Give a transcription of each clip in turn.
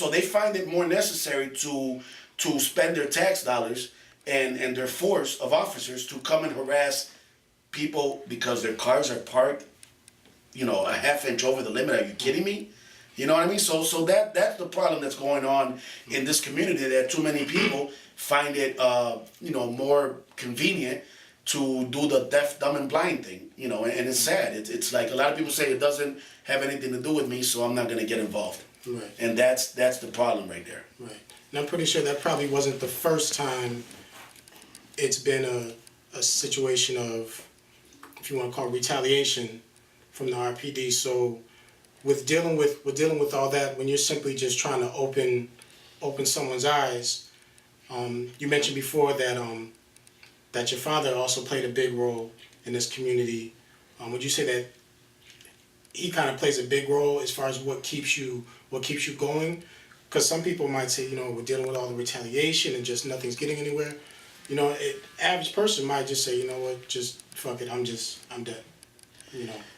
so they find it more necessary to spend their tax dollars and their force of officers to come and harass people because their cars are parked, a half inch over the limit. Are you kidding me? You know what I mean? So that's the problem that's going on in this community, that too many people find it, more convenient to do the deaf, dumb, and blind thing, and it's sad. It's like a lot of people say it doesn't have anything to do with me, so I'm not going to get involved. Right. And that's the problem right there. Right. And I'm pretty sure that probably wasn't the first time it's been a situation of, if you want to call it, retaliation from the RPD. So with dealing with all that, when you're simply just trying to open someone's eyes, you mentioned before that your father also played a big role in this community. Would you say that he kind of plays a big role as far as what keeps you going? Because some people might say, we're dealing with all the retaliation and just nothing's getting anywhere. Average person might just say, just fuck it, I'm dead.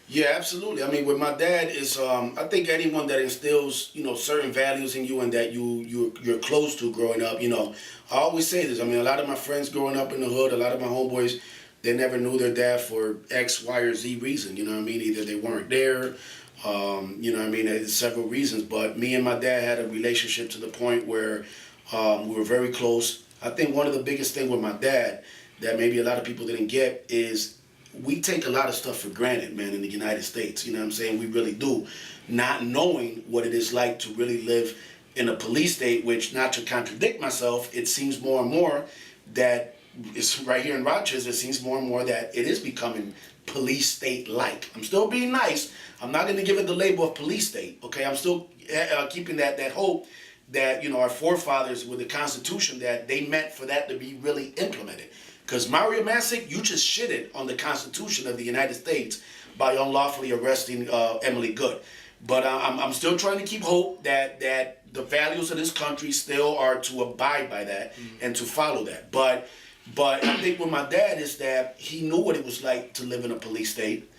Yeah, absolutely. I mean, with my dad is, I think anyone that instills, certain values in you and that you're close to growing up, I always say this. I mean, a lot of my friends growing up in the hood, a lot of my homeboys, they never knew their dad for X, Y, or Z reason. You know what I mean? Either they weren't there, there's several reasons. But me and my dad had a relationship to the point where we were very close. I think one of the biggest things with my dad that maybe a lot of people didn't get is we take a lot of stuff for granted, man, in the United States. You know what I'm saying? We really do. Not knowing what it is like to really live in a police state, which, not to contradict myself, it seems more and more that it's right here in Rochester, it seems more and more that it is becoming police state-like. I'm still being nice. I'm not going to give it the label of police state, okay? I'm still keeping that hope that, our forefathers with the Constitution, that they meant for that to be really implemented. Because Mario Masick, you just shitted on the Constitution of the United States by unlawfully arresting Emily Good. But I'm still trying to keep hope that the values of this country still are to abide by that and to follow that. But I think with my dad is that he knew what it was like to live in a police state,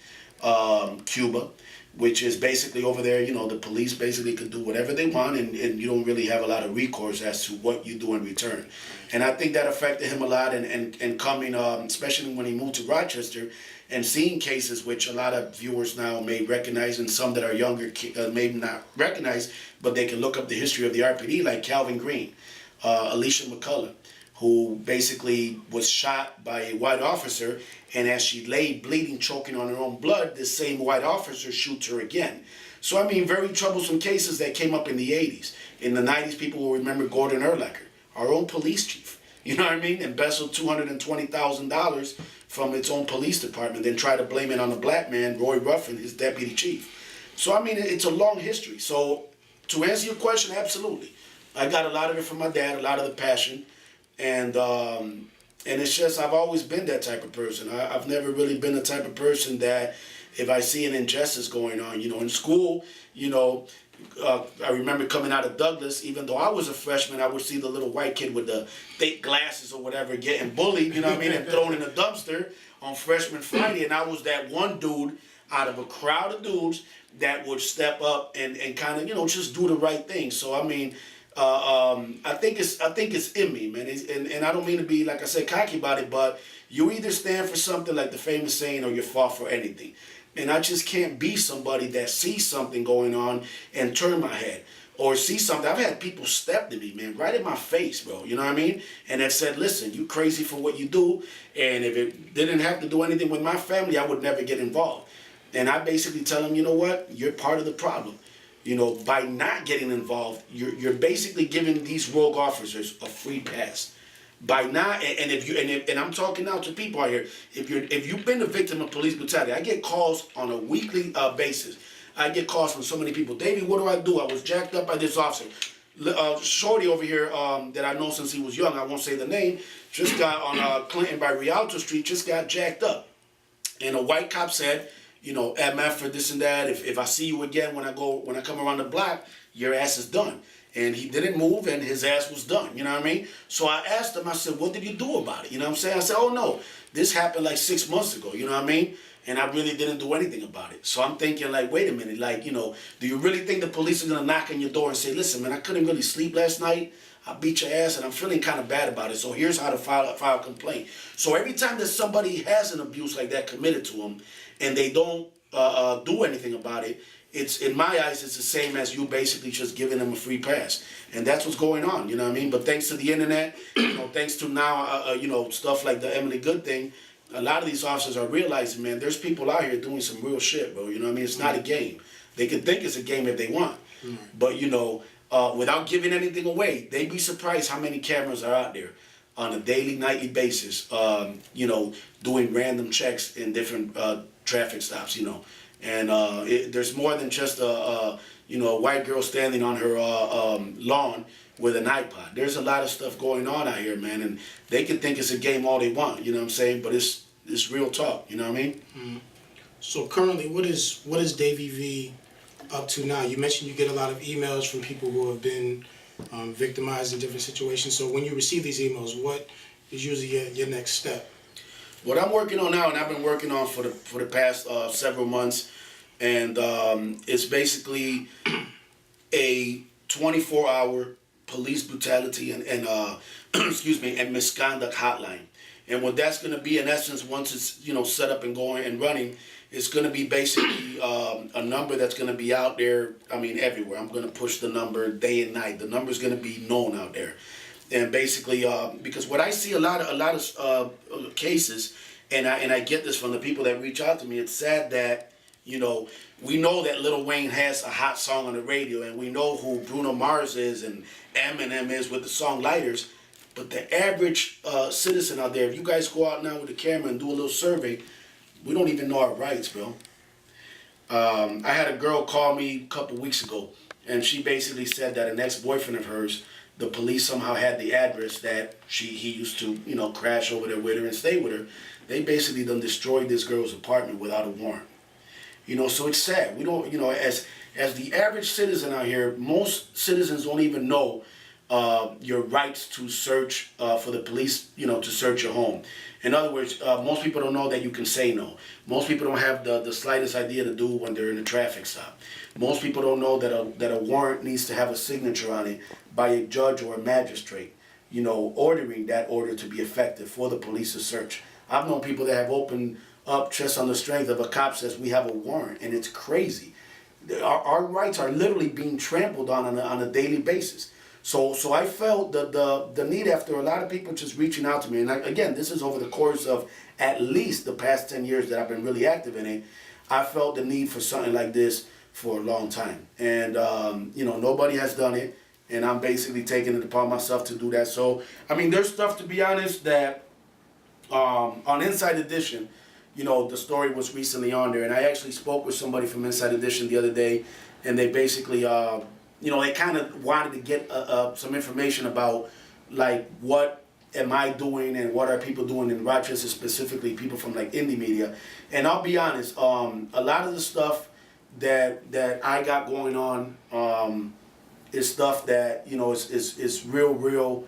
Cuba, which is basically over there, the police basically could do whatever they want, and you don't really have a lot of recourse as to what you do in return. And I think that affected him a lot, and coming, especially when he moved to Rochester, and seeing cases which a lot of viewers now may recognize, and some that are younger may not recognize, but they can look up the history of the RPD, like Calvin Green, Alicia McCullough, who basically was shot by a white officer, and as she lay bleeding, choking on her own blood, the same white officer shoots her again. So, I mean, very troublesome cases that came up in the 80s. In the 90s, people will remember Gordon Erlacher, our own police chief. You know what I mean? Embezzled $220,000 from its own police department, then tried to blame it on the black man, Roy Ruffin, his deputy chief. So, I mean, it's a long history. So, to answer your question, absolutely. I got a lot of it from my dad, a lot of the passion. And it's just, I've always been that type of person. I've never really been the type of person that if I see an injustice going on, in school, I remember coming out of Douglas, even though I was a freshman, I would see the little white kid with the fake glasses or whatever getting bullied, and thrown in a dumpster on freshman Friday. And I was that one dude out of a crowd of dudes that would step up and kind of, just do the right thing. So, I mean, I think it's in me, man. And I don't mean to be, like I said, cocky about it, but you either stand for something like the famous saying, or you fall for anything. And I just can't be somebody that sees something going on and turn my head, or see something. I've had people step to me, man, right in my face, bro. You know what I mean? And have said, listen, you crazy for what you do. And if it didn't have to do anything with my family, I would never get involved. And I basically tell them, you know what? You're part of the problem. By not getting involved, you're basically giving these rogue officers a free pass. By not, and I'm talking now to people out here. If you've been a victim of police brutality, I get calls on a weekly basis. I get calls from so many people. Davey, what do? I was jacked up by this officer. Shorty over here that I know since he was young, I won't say the name, just got on Clinton by Rialto Street, just got jacked up, and a white cop said, MF for this and that. If I see you again when I come around the block, your ass is done. And he didn't move, and his ass was done. You know what I mean? So I asked him. I said, "What did you do about it?" You know what I'm saying? I said, "Oh no, This happened like 6 months ago, you know what I mean? And I really didn't do anything about it. So I'm thinking like, wait a minute, like, do you really think the police are gonna knock on your door and say, listen, man, I couldn't really sleep last night. I beat your ass and I'm feeling kind of bad about it. So here's how to file a complaint. So every time that somebody has an abuse like that committed to them and they don't do anything about it, it's, in my eyes, it's the same as you basically just giving them a free pass. And that's what's going on, you know what I mean? But thanks to the internet, thanks to now, stuff like the Emily Good thing, a lot of these officers are realizing, man, there's people out here doing some real shit, bro. You know what I mean? It's not a game. They can think it's a game if they want. But, without giving anything away, they'd be surprised how many cameras are out there on a daily, nightly basis, doing random checks in different traffic stops, And there's more than just a white girl standing on her lawn with an iPod. There's a lot of stuff going on out here, man, and they can think it's a game all they want, you know what I'm saying? But it's real talk, you know what I mean? Mm-hmm. So currently, what is Davy V up to now? You mentioned you get a lot of emails from people who have been victimized in different situations. So when you receive these emails, what is usually your next step? What I'm working on now, and I've been working on for the past several months, and it's basically a 24-hour police brutality and and misconduct hotline. And what that's going to be, in essence, once it's set up and going and running, it's going to be basically a number that's going to be out there. I mean, everywhere. I'm going to push the number day and night. The number's going to be known out there. And basically, because what I see a lot of cases, and I get this from the people that reach out to me. It's sad that we know that Lil Wayne has a hot song on the radio, and we know who Bruno Mars is and Eminem is with the song Lighters. But the average citizen out there, if you guys go out now with a camera and do a little survey, we don't even know our rights, bro. I had a girl call me a couple weeks ago, and she basically said that an ex-boyfriend of hers, the police somehow had the address that he used to, crash over there with her and stay with her. They basically done destroyed this girl's apartment without a warrant. So it's sad. We don't, as the average citizen out here, most citizens don't even know your rights to search for the police, to search your home. In other words, most people don't know that you can say no. Most people don't have the slightest idea to do when they're in a traffic stop. Most people don't know that a warrant needs to have a signature on it by a judge or a magistrate, ordering that order to be effective for the police to search. I've known people that have opened up just on the strength of a cop says we have a warrant, and it's crazy. Our rights are literally being trampled on a daily basis. So I felt the need, after a lot of people just reaching out to me, and again, this is over the course of at least the past 10 years that I've been really active in it. I felt the need for something like this for a long time, and nobody has done it, and I'm basically taking it upon myself to do that. So I mean, there's stuff, to be honest, that on Inside Edition, the story was recently on there, and I actually spoke with somebody from Inside Edition the other day, and they basically, they kind of wanted to get some information about, like, what am I doing and what are people doing in Rochester, specifically people from, like, indie media. And I'll be honest, a lot of the stuff that I got going on is stuff that, is real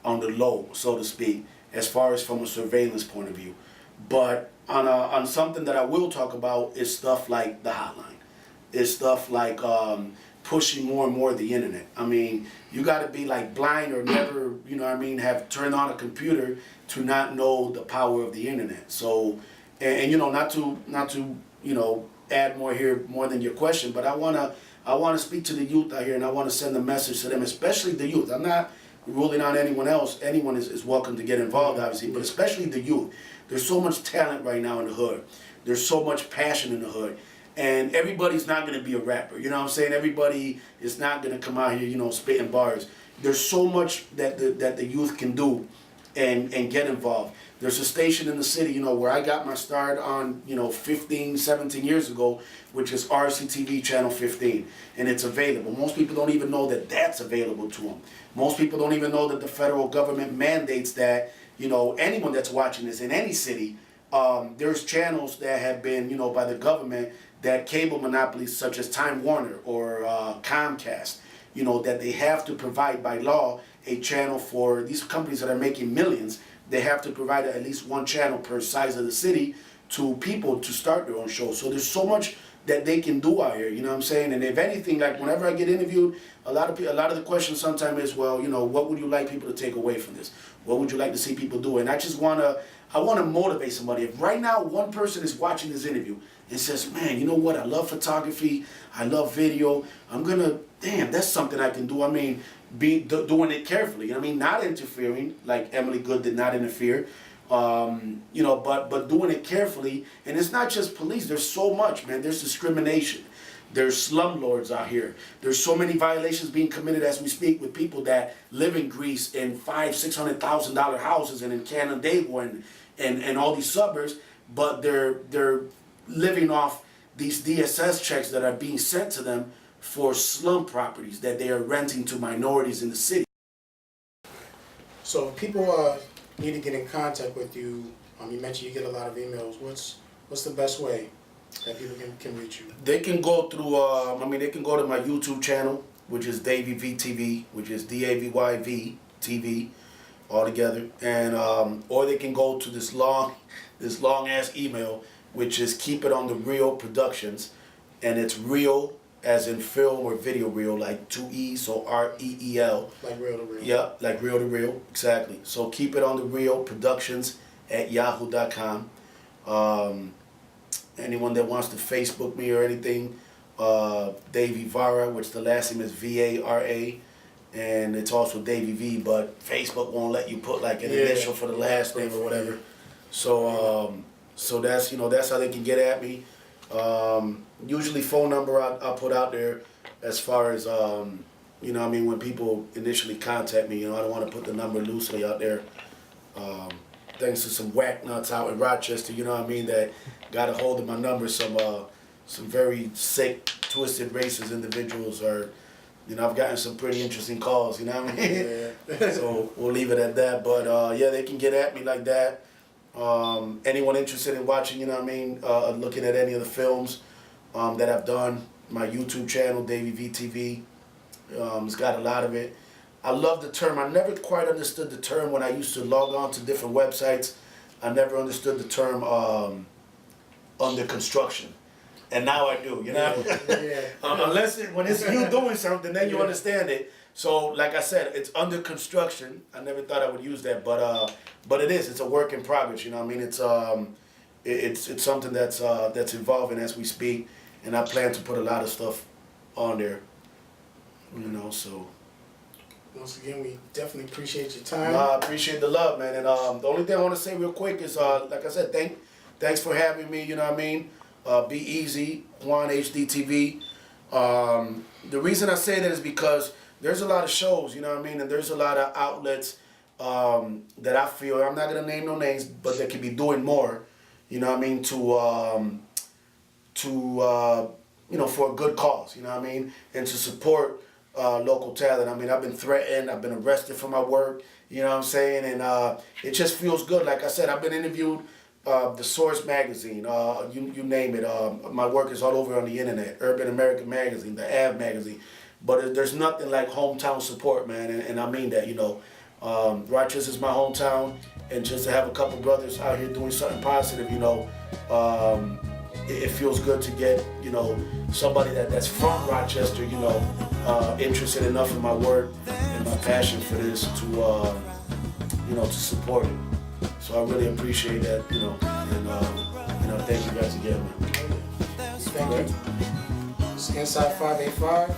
on the low, so to speak, as far as from a surveillance point of view. But on something that I will talk about is stuff like the hotline. It's stuff like pushing more and more the internet. I mean, you got to be like blind or never, have turned on a computer to not know the power of the internet. So, and not to add more here, more than your question, but I wanna speak to the youth out here, and I want to send a message to them, especially the youth. I'm not ruling out anyone else. Anyone is welcome to get involved, obviously, but especially the youth. There's so much talent right now in the hood. There's so much passion in the hood. And everybody's not going to be a rapper. You know what I'm saying? Everybody is not going to come out here, spitting bars. There's so much that the youth can do and get involved. There's a station in the city, where I got my start on, 15, 17 years ago, which is RCTV Channel 15. And it's available. Most people don't even know that that's available to them. Most people don't even know that the federal government mandates that, anyone that's watching this in any city, there's channels that have been, by the government, that cable monopolies such as Time Warner or Comcast, that they have to provide by law a channel for these companies that are making millions they have to provide at least one channel per size of the city to people to start their own show. So there's so much that they can do out here, you know what I'm saying? And if anything, like whenever I get interviewed, a lot of the questions sometimes is, well, you know, what would you like people to take away from this? What would you like to see people do? And I want to motivate somebody. If right now one person is watching this interview and says, man, you know what, I love photography, I love video, damn, that's something I can do. I mean, doing it carefully, you know what I mean? Not interfering, like Emily Good did not interfere. You know, but doing it carefully. And it's not just police. There's so much, man. There's discrimination. There's slumlords out here. There's so many violations being committed as we speak with people that live in Greece in $500,000-$600,000 houses and in Canandaigua and all these suburbs, but they're living off these DSS checks that are being sent to them for slum properties that they are renting to minorities in the city. So if people need to get in contact with you, you mentioned you get a lot of emails. What's the best way that people can reach you? They can go through, they can go to my YouTube channel, which is Davy V TV, which is DAVYV TV, all together, and or they can go to this long ass email, which is Keep It on the Real Productions, and it's real as in film or video reel, like 2 E's, so REEL. Like real to real. Yeah, like real to real, exactly. So Keep It on the Real Productions at yahoo.com. Anyone that wants to Facebook me or anything, Davy Vara, which the last name is VARA, and it's also Davy V, but Facebook won't let you put like an initial for the last name or whatever. So so that's how they can get at me. Usually phone number I'll put out there as far as when people initially contact me. I don't want to put the number loosely out there. Thanks to some whack nuts out in Rochester, that got a hold of my number. Some very sick, twisted, racist individuals are, I've gotten some pretty interesting calls, Yeah. So we'll leave it at that. But they can get at me like that. Anyone interested in watching, looking at any of the films that I've done, my YouTube channel, Davy V TV, it's got a lot of it. I love the term. I never quite understood the term when I used to log on to different websites. I never understood the term under construction. And now I do, Unless when it's you doing something, then you understand it. So, like I said, it's under construction. I never thought I would use that, but it is. It's a work in progress. It's something that's evolving as we speak, and I plan to put a lot of stuff on there. So. Once again, we definitely appreciate your time. I appreciate the love, man. And the only thing I want to say real quick is, like I said, thanks for having me. Be easy, Juan HD TV. The reason I say that is because there's a lot of shows, and there's a lot of outlets that I feel, I'm not gonna name no names, but that can be doing more, for a good cause, and to support local talent. I've been threatened, I've been arrested for my work, and it just feels good. Like I said, I've been interviewed, the Source magazine, you name it. My work is all over on the internet, Urban American magazine, the Av magazine. But there's nothing like hometown support, man, and I mean that, Rochester is my hometown, and just to have a couple brothers out here doing something positive, it feels good to get, somebody that's from Rochester, interested enough in my work and my passion for this to support it. So I really appreciate that, and thank you guys again, man. Thank you. It's Inside 585.